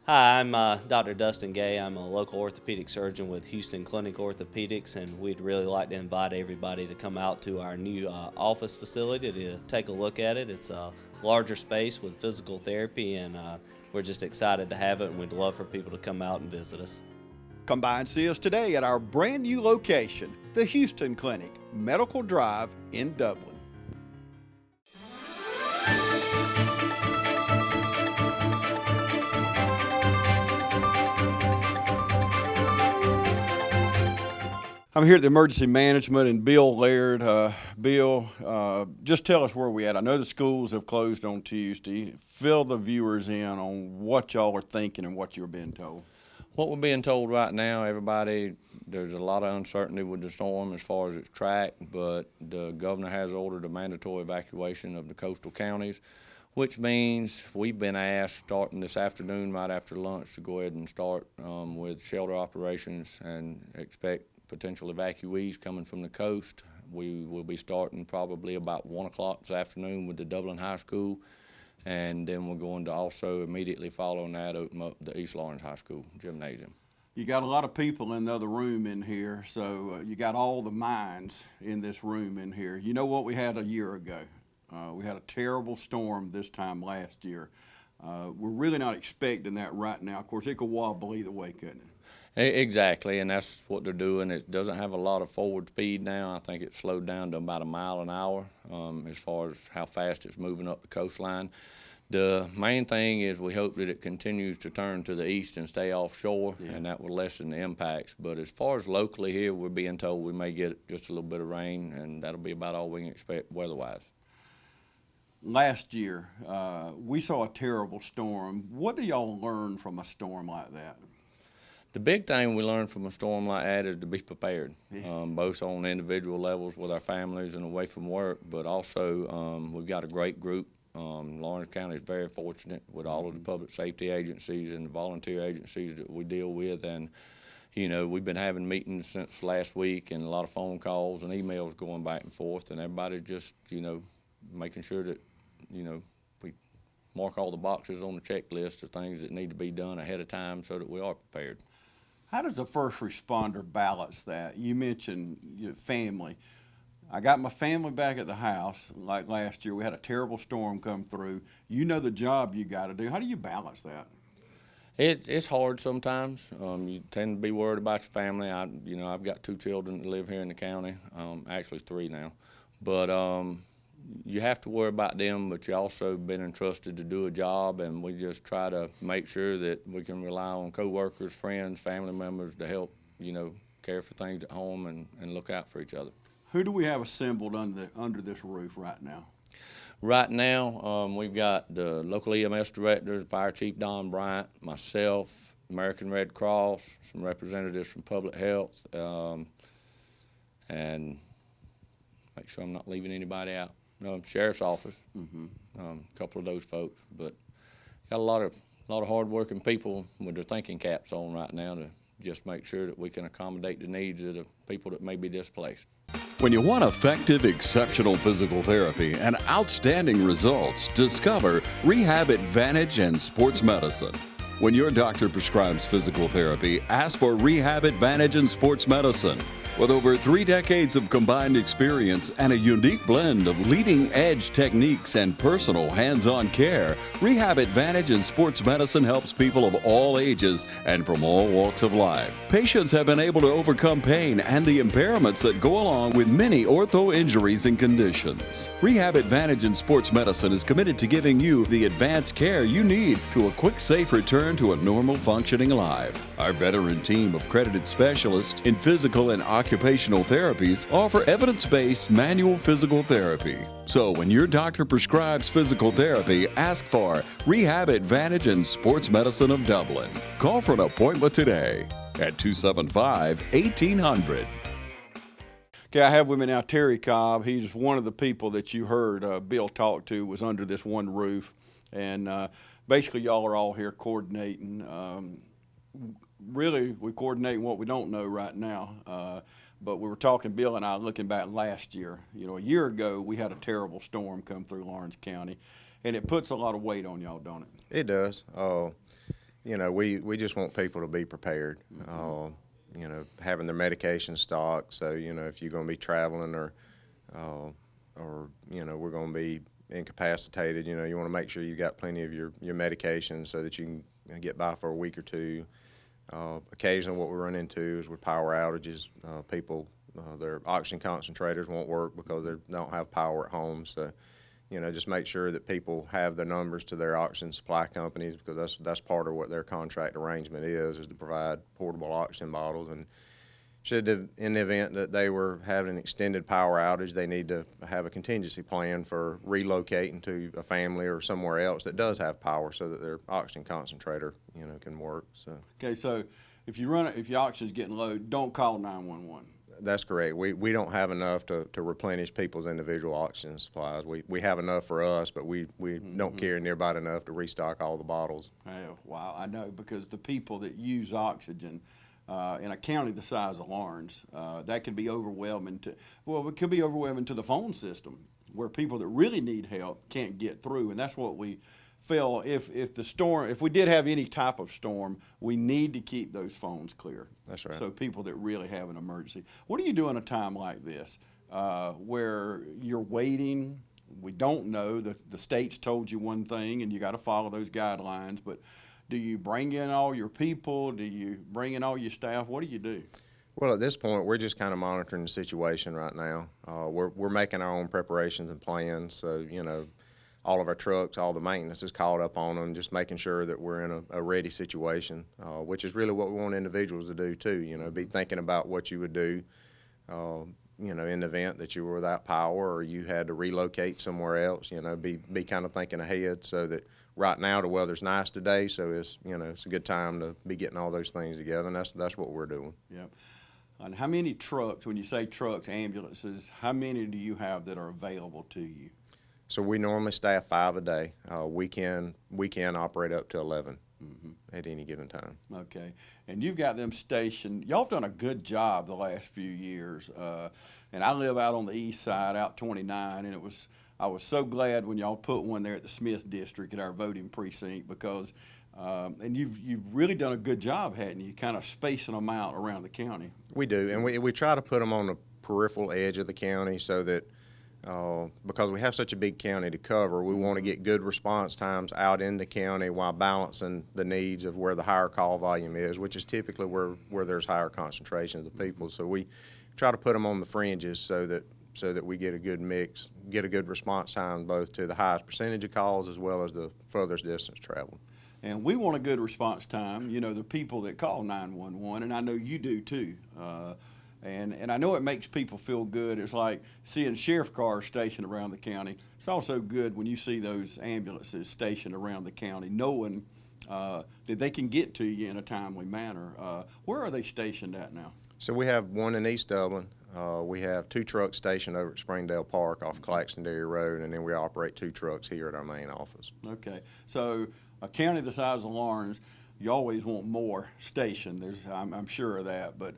Hi, I'm Dr. Dustin Gay. I'm a local orthopedic surgeon with Houston Clinic Orthopedics, and we'd really like to invite everybody to come out to our new office facility to take a look at it. It's a larger space with physical therapy, and we're just excited to have it, and we'd love for people to come out and visit us. Come by and see us today at our brand new location, the Houston Clinic, Medical Drive in Dublin. I'm here at the emergency management and Bill Laird. Bill, just tell us where we're at. I know the schools have closed on Tuesday. Fill the viewers in on what y'all are thinking and what you're being told. What we're being told right now, everybody, there's a lot of uncertainty with the storm as far as its track, but the governor has ordered a mandatory evacuation of the coastal counties, which means we've been asked starting this afternoon right after lunch to go ahead and start with shelter operations and expect potential evacuees coming from the coast. We will be starting probably about 1 o'clock this afternoon with the Dublin High School, and then we're going to also immediately following that open up the East Lawrence High School gymnasium. You got a lot of people in the other room in here, so you got all the minds in this room in here. You know what we had a year ago? We had a terrible storm this time last year. We're really not expecting that right now. Of course, it could wobble either way, couldn't it? Exactly, and that's what they're doing. It doesn't have a lot of forward speed now. I think it's slowed down to about 1 mile an hour as far as how fast it's moving up the coastline. The main thing is we hope that it continues to turn to the east and stay offshore, and that will lessen the impacts. But as far as locally here, we're being told we may get just a little bit of rain, and that'll be about all we can expect weather-wise. Last year, we saw a terrible storm. What do y'all learn from a storm like that? The big thing we learned from a storm like that is to be prepared, both on individual levels with our families and away from work, but also we've got a great group. Lawrence County is very fortunate with all of the public safety agencies and the volunteer agencies that we deal with, and you know, we've been having meetings since last week and a lot of phone calls and emails going back and forth, and everybody's just, you know, making sure that, you know, we mark all the boxes on the checklist of things that need to be done ahead of time so that we are prepared. How does a first responder balance that? You mentioned your family. I got my family back at the house like last year. We had a terrible storm come through. You know the job you got to do. How do you balance that? It's hard sometimes. You tend to be worried about your family. I've got 2 children that live here in the county, actually 3 now. But you have to worry about them, but you also been entrusted to do a job, and we just try to make sure that we can rely on coworkers, friends, family members to help, you know, care for things at home and look out for each other. Who do we have assembled under this roof right now? Right now, we've got the local EMS director, Fire Chief Don Bryant, myself, American Red Cross, some representatives from Public Health, and make sure I'm not leaving anybody out. Sheriff's Office, a couple of those folks, but got a lot of hard-working people with their thinking caps on right now to just make sure that we can accommodate the needs of the people that may be displaced. When you want effective, exceptional physical therapy and outstanding results, discover Rehab Advantage and Sports Medicine. When your doctor prescribes physical therapy, ask for Rehab Advantage and Sports Medicine. With over 3 decades of combined experience and a unique blend of leading-edge techniques and personal hands-on care, Rehab Advantage in Sports Medicine helps people of all ages and from all walks of life. Patients have been able to overcome pain and the impairments that go along with many ortho injuries and conditions. Rehab Advantage in Sports Medicine is committed to giving you the advanced care you need to a quick, safe return to a normal functioning life. Our veteran team of credited specialists in physical and occupational therapies offer evidence-based manual physical therapy. So when your doctor prescribes physical therapy, ask for Rehab Advantage and Sports Medicine of Dublin. Call for an appointment today at 275-1800. Okay, I have with me now Terry Cobb. He's one of the people that you heard Bill talk to, was under this one roof. And basically y'all are all here coordinating. Really, we're coordinating what we don't know right now. But we were talking, Bill and I, looking back last year. You know, a year ago, we had a terrible storm come through Lawrence County, and it puts a lot of weight on y'all, don't it? It does. You we just want people to be prepared. Having their medication stocked. So, if you're going to be traveling or we're going to be incapacitated, you want to make sure you got plenty of your medication so that you can get by for a week or two. Occasionally what we run into is with power outages. People, their oxygen concentrators won't work because they don't have power at home. So, just make sure that people have the numbers to their oxygen supply companies, because that's part of what their contract arrangement is to provide portable oxygen bottles. And in the event that they were having an extended power outage, they need to have a contingency plan for relocating to a family or somewhere else that does have power, so that their oxygen concentrator, can work. So. Okay, so if your oxygen's getting low, don't call 911. That's correct. We don't have enough to replenish people's individual oxygen supplies. We have enough for us, but we don't carry nearby enough to restock all the bottles. Wow, I know, because the people that use oxygen in a county the size of Lawrence, that could be overwhelming it could be overwhelming to the phone system, where people that really need help can't get through. And that's what we feel, if we did have any type of storm, we need to keep those phones clear. That's right. So people that really have an emergency. What do you do in a time like this, where you're waiting? We don't know. The state's told you one thing, and you got to follow those guidelines. But do you bring in all your people? Do you bring in all your staff? What do you do? Well, at this point, we're just kind of monitoring the situation right now. We're making our own preparations and plans. So, all of our trucks, all the maintenance is called up on them, just making sure that we're in a ready situation, which is really what we want individuals to do too. Be thinking about what you would do, in the event that you were without power or you had to relocate somewhere else. Be kind of thinking ahead, so that right now the weather's nice today, so it's it's a good time to be getting all those things together, and that's what we're doing. Yep. And how many trucks, when you say trucks, ambulances, how many do you have that are available to you? So we normally staff 5 a day. We can operate up to 11 at any given time. Okay, and you've got them stationed. Y'all have done a good job the last few years. And I live out on the east side, out 29, and I was so glad when y'all put one there at the Smith District at our voting precinct, because and you've really done a good job, hadn't you, kind of spacing them out around the county? We do, and we try to put them on the peripheral edge of the county, so that because we have such a big county to cover, we want to get good response times out in the county while balancing the needs of where the higher call volume is, which is typically where there's higher concentration of the people. So we try to put them on the fringes so that we get a good mix, get a good response time both to the highest percentage of calls as well as the furthest distance traveled. And we want a good response time, the people that call 911, and I know you do too. And I know it makes people feel good. It's like seeing sheriff cars stationed around the county. It's also good when you see those ambulances stationed around the county, knowing that they can get to you in a timely manner. Where are they stationed at now? So we have one in East Dublin. We have 2 trucks stationed over at Springdale Park off Claxton-Dairy Road, and then we operate 2 trucks here at our main office. Okay. So a county the size of Lawrence, you always want more stationed. I'm sure of that, but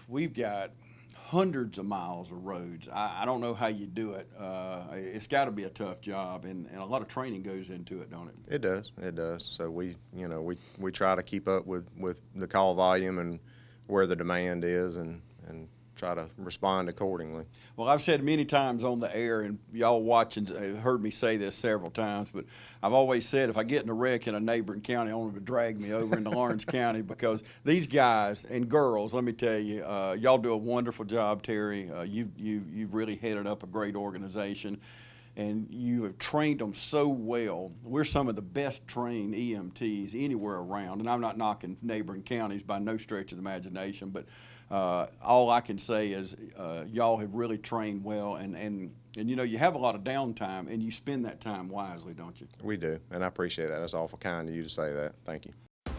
we've got hundreds of miles of roads. I don't know how you do it. It's got to be a tough job, and a lot of training goes into it, don't it? It does. So we try to keep up with the call volume and where the demand is, and try to respond accordingly. Well, I've said many times on the air, and y'all watching have heard me say this several times, but I've always said if I get in a wreck in a neighboring county, I want them to drag me over into Lawrence County, because these guys and girls, let me tell you, y'all do a wonderful job, Terry. You've really headed up a great organization, and you have trained them so well. We're some of the best trained EMTs anywhere around, and I'm not knocking neighboring counties by no stretch of the imagination, but all I can say is y'all have really trained well, and you have a lot of downtime, and you spend that time wisely, don't you? We do, and I appreciate that. That's awful kind of you to say that. Thank you.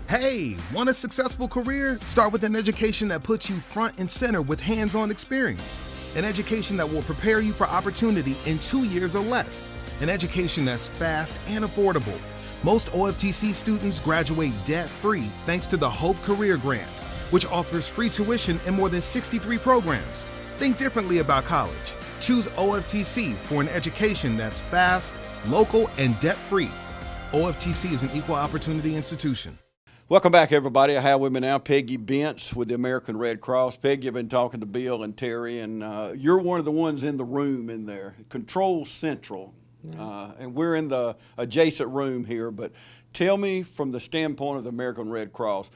Hey, want a successful career? Start with an education that puts you front and center with hands-on experience. An education that will prepare you for opportunity in 2 years or less. An education that's fast and affordable. Most OFTC students graduate debt-free thanks to the Hope Career Grant, which offers free tuition in more than 63 programs. Think differently about college. Choose OFTC for an education that's fast, local, and debt-free. OFTC is an equal opportunity institution. Welcome back, everybody. I have with me now Peggy Bentz with the American Red Cross. Peggy, you've been talking to Bill and Terry, and you're one of the ones in the room in there, Control Central. And we're in the adjacent room here, but tell me from the standpoint of the American Red Cross,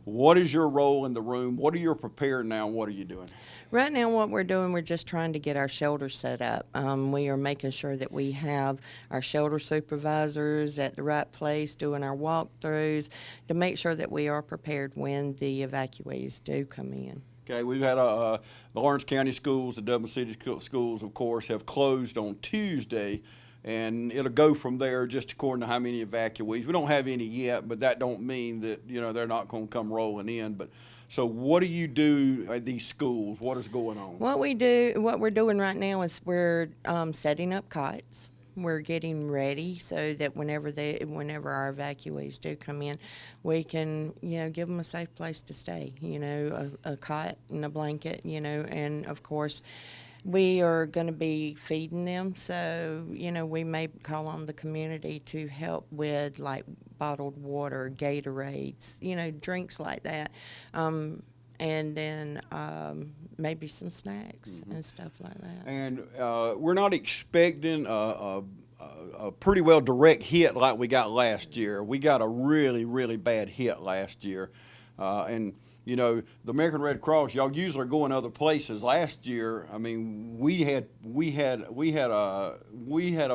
what is your role in the room? What are you preparing now, and what are you doing? Right now what we're doing, we're just trying to get our shelter set up. We are making sure that we have our shelter supervisors at the right place doing our walkthroughs to make sure that we are prepared when the evacuees do come in. Okay, we've had the Lawrence County schools, the Dublin City schools, of course, have closed on Tuesday, and it'll go from there just according to how many evacuees. We don't have any yet, but that don't mean that, you know, they're not going to come rolling in. But so what do you do at these schools? What is going on? What we're doing right now is we're setting up kites. We're getting ready so that whenever our evacuees do come in, we can, you know, give them a safe place to stay, you know, a cot and a blanket, you know, and of course we are going to be feeding them, so, you know, we may call on the community to help with like bottled water, Gatorades, you know, drinks like that. And then maybe some snacks and stuff like that. And we're not expecting a pretty well direct hit like we got last year. We got a really, really bad hit last year. And, you know, the American Red Cross, y'all usually are going other places. Last year, I mean, we had a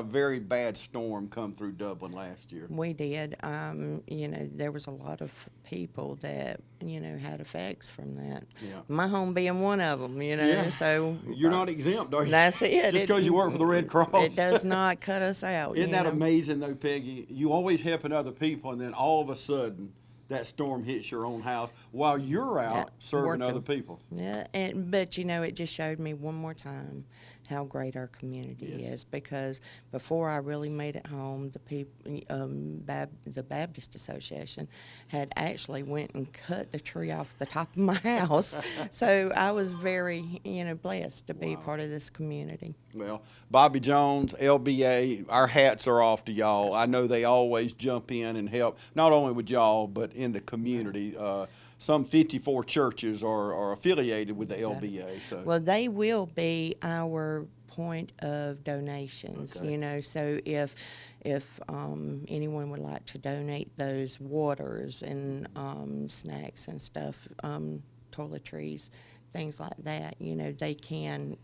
very bad storm come through Dublin last year. We did. You know, there was a lot of people that, you know, had effects from that. Yeah. My home being one of them, you know. Yeah. So you're not exempt, are you? that's it. Just because you work for the Red Cross. It does not cut us out. Isn't that know? amazing, though, Peggy? You always helping other people, and then all of a sudden, that storm hits your own house while you're out serving other people. Yeah, but you know, it just showed me one more time how great our community is, because before I really made it home, the people, the Baptist Association had actually went and cut the tree off the top of my house. So I was very, you know, blessed to be part of this community. Well, Bobby Jones, LBA, our hats are off to y'all. I know they always jump in and help, not only with y'all, but in the community. Some 54 churches are affiliated with the LBA. So. Well, they will be our point of donations, you know, so if anyone would like to donate those waters and snacks and stuff, toiletries, things like that, you know, they can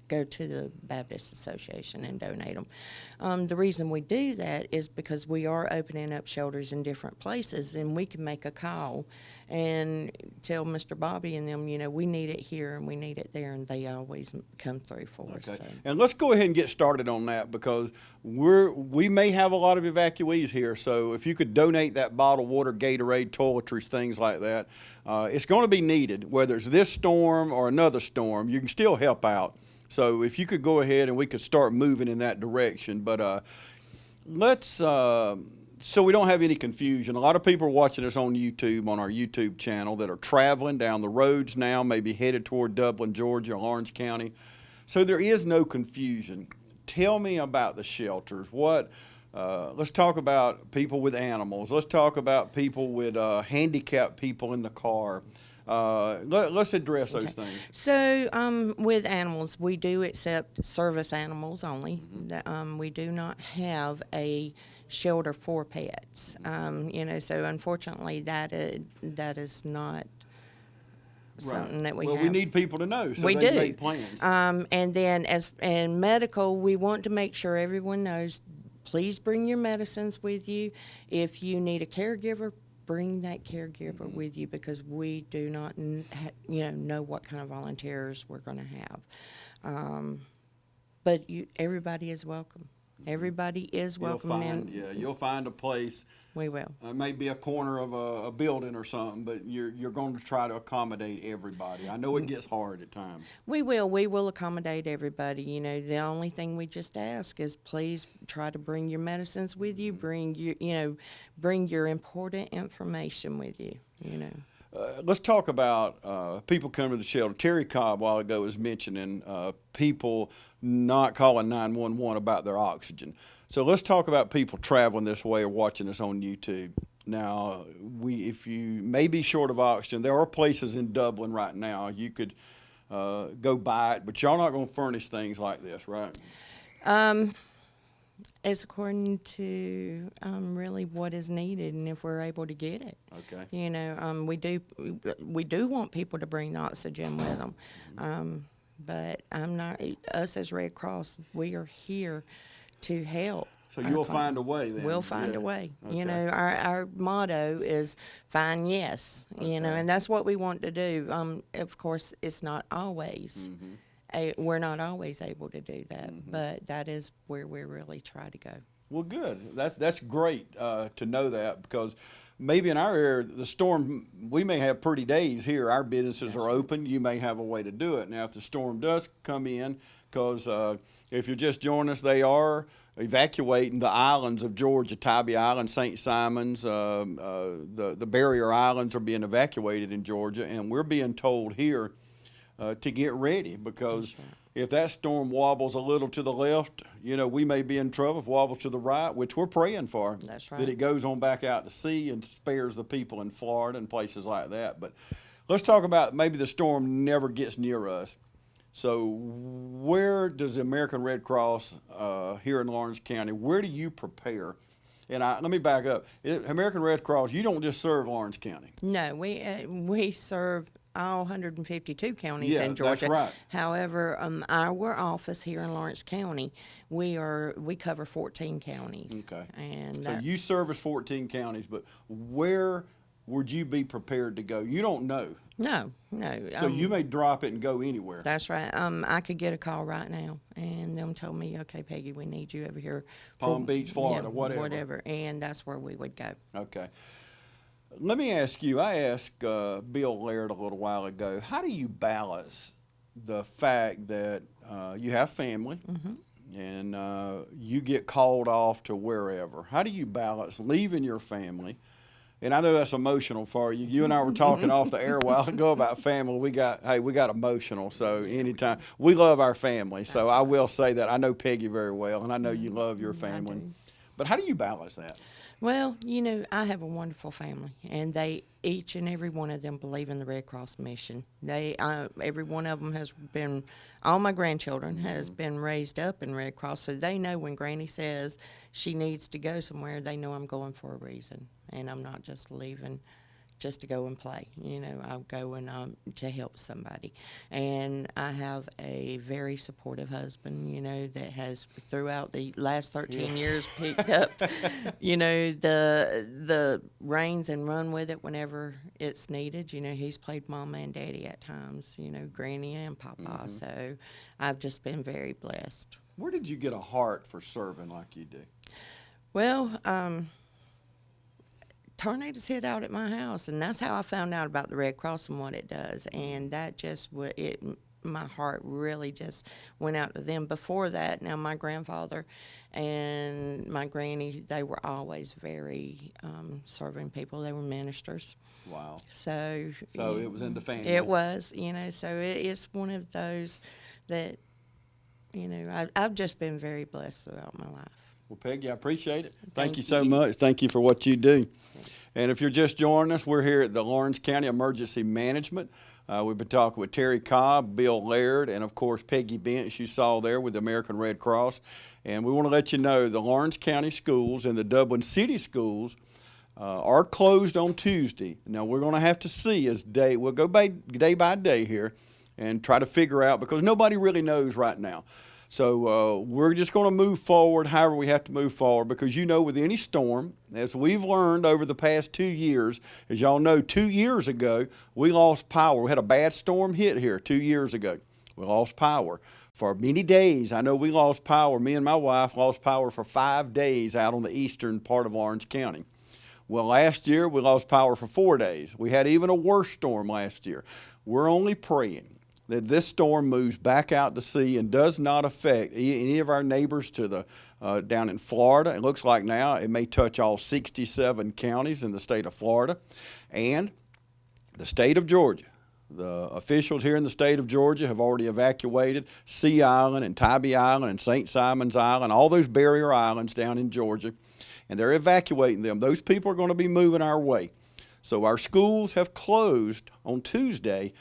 go to the Baptist Association and donate them. The reason we do that is because we are opening up shelters in different places, and we can make a call and tell Mr. Bobby and them, you know, we need it here and we need it there, and they always come through for us. So. And let's go ahead and get started on that, because we may have a lot of evacuees here. So if you could donate that bottled water, Gatorade, toiletries, things like that, it's going to be needed. Whether it's this storm or another storm, you can still help out. So if you could go ahead and we could start moving in that direction. But let's, so we don't have any confusion. A lot of people are watching us on YouTube, on our YouTube channel, that are traveling down the roads now, maybe headed toward Dublin, Georgia, Lawrence County. So there is no confusion. Tell me about the shelters. Let's talk about people with animals. Let's talk about people with handicapped people in the car. Let's address those things. So with animals, we do accept service animals only. We do not have a shelter for pets. You know, so unfortunately that is not something that we have. Well, we need people to know, so we they do make plans. And then in medical, we want to make sure everyone knows, please bring your medicines with you. If you need a caregiver, bring that caregiver with you, because we do not know what kind of volunteers we're going to have. But everybody is welcome. Everybody is welcome. You'll find a place. We will. It may be a corner of a building or something, but you're going to try to accommodate everybody. I know it gets hard at times. We will accommodate everybody. You know, the only thing we just ask is please try to bring your medicines with you. Bring your important information with you. You know. let's talk about people coming to the shelter. Terry Cobb a while ago was mentioning people not calling 911 about their oxygen. So let's talk about people traveling this way or watching us on YouTube. Now, if you may be short of oxygen, there are places in Dublin right now you could go buy it, but y'all not going to furnish things like this, right? It's according to really what is needed, and if we're able to get it. Okay. You know, we do want people to bring oxygen with them, but us as Red Cross, we are here to help. So you'll find a way then. We'll find Yeah. a way. Okay. You know, our motto is "Find Yes." You know, and that's what we want to do. Of course, it's not always. We're not always able to do that, but that is where we really try to go. Well, good. That's great to know that, because maybe in our area, the storm, we may have pretty days here. Our businesses are open. You may have a way to do it. Now, if the storm does come in, because if you're just joining us, they are evacuating the islands of Georgia, Tybee Island, St. Simons, the barrier islands are being evacuated in Georgia, and we're being told here to get ready, because if that storm wobbles a little to the left, you know, we may be in trouble. If it wobbles to the right, which we're praying for, That's right. that it goes on back out to sea and spares the people in Florida and places like that. But let's talk about maybe the storm never gets near us. So where does the American Red Cross here in Lawrence County, where do you prepare? And let me back up. American Red Cross, you don't just serve Lawrence County. No, we serve all 152 counties in Georgia. That's right. However, our office here in Lawrence County, we cover 14 counties. Okay. And So you service 14 counties, but where would you be prepared to go? You don't know. no. So you may drop it and go anywhere. That's right. I could get a call right now, and them told me, okay, Peggy, we need you over here. Palm Beach, Florida, whatever. Whatever, and that's where we would go. Okay. Let me ask you, I asked Bill Laird a little while ago, how do you balance the fact that you have family and you get called off to wherever? How do you balance leaving your family? And I know that's emotional for you. You and I were talking off the air a while ago about family. We got emotional. So anytime, we love our family. So I will say that I know Peggy very well, and I know you love your family. But how do you balance that? Well, you know, I have a wonderful family, and each and every one of them believe in the Red Cross mission. Every one of them has been, all my grandchildren has been raised up in Red Cross, so they know when Granny says she needs to go somewhere, they know I'm going for a reason, and I'm not just leaving just to go and play. You know, I'll go and to help somebody. And I have a very supportive husband, you know, that has throughout the last 13 years picked up, you know, the reins and run with it whenever it's needed. You know, he's played mama and daddy at times, you know, Granny and Papa. So I've just been very blessed. Where did you get a heart for serving like you do? Well, tornadoes hit out at my house, and that's how I found out about the Red Cross and what it does. And that just my heart really just went out to them. Before that, now my grandfather and my granny, they were always very serving people. They were ministers. Wow. So it was in the family. It was, you know. So it's one of those that, you know, I've just been very blessed throughout my life. Well, Peggy, I appreciate it. Thank Thank you so you. much. Thank you for what you do. And if you're just joining us, we're here at the Lawrence County Emergency Management. We've been talking with Terry Cobb, Bill Laird, and of course Peggy Bench, you saw there with the American Red Cross. And we want to let you know the Lawrence County schools and the Dublin City schools are closed on Tuesday. Now we're going to have to see we'll go day by day here and try to figure out, because nobody really knows right now. So we're just going to move forward however we have to move forward, because you know with any storm, as we've learned over the past 2 years, as y'all know, 2 years ago, we lost power. We had a bad storm hit here 2 years ago. We lost power for many days. I know we lost power. Me and my wife lost power for 5 days out on the eastern part of Lawrence County. Well, last year we lost power for 4 days. We had even a worse storm last year. We're only praying that this storm moves back out to sea and does not affect any of our neighbors to the down in Florida. It looks like now it may touch all 67 counties in the state of Florida. And the state of Georgia, the officials here in the state of Georgia have already evacuated Sea Island and Tybee Island and St. Simon's Island, all those barrier islands down in Georgia, and they're evacuating them. Those people are going to be moving our way. So our schools have closed on Tuesday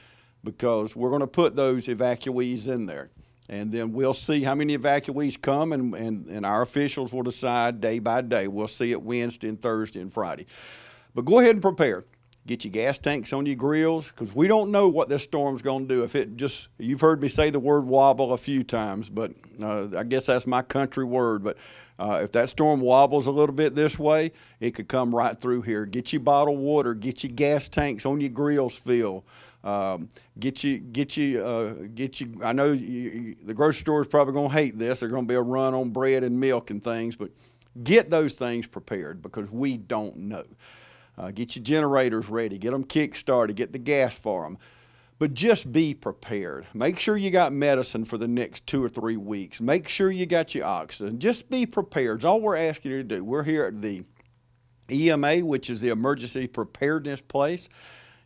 because we're going to put those evacuees in there. And then we'll see how many evacuees come, and our officials will decide day by day. We'll see it Wednesday and Thursday and Friday. But go ahead and prepare. Get your gas tanks on your grills, because we don't know what this storm's going to do. If it just, you've heard me say the word wobble a few times, but I guess that's my country word. But if that storm wobbles a little bit this way, it could come right through here. Get your bottled water, get your gas tanks on your grills filled. Get you. I know the grocery store is probably going to hate this. There's going to be a run on bread and milk and things, but get those things prepared, because we don't know. Get your generators ready, get them kick-started, get the gas for them. But just be prepared. Make sure you got medicine for the next 2 or 3 weeks. Make sure you got your oxygen. Just be prepared. It's all we're asking you to do. We're here at the EMA, which is the emergency preparedness place.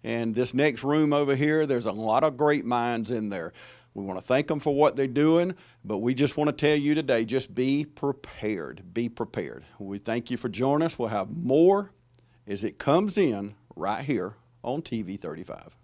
And this next room over here, there's a lot of great minds in there. We want to thank them for what they're doing, but we just want to tell you today, just be prepared. Be prepared. We thank you for joining us. We'll have more as it comes in right here on TV 35.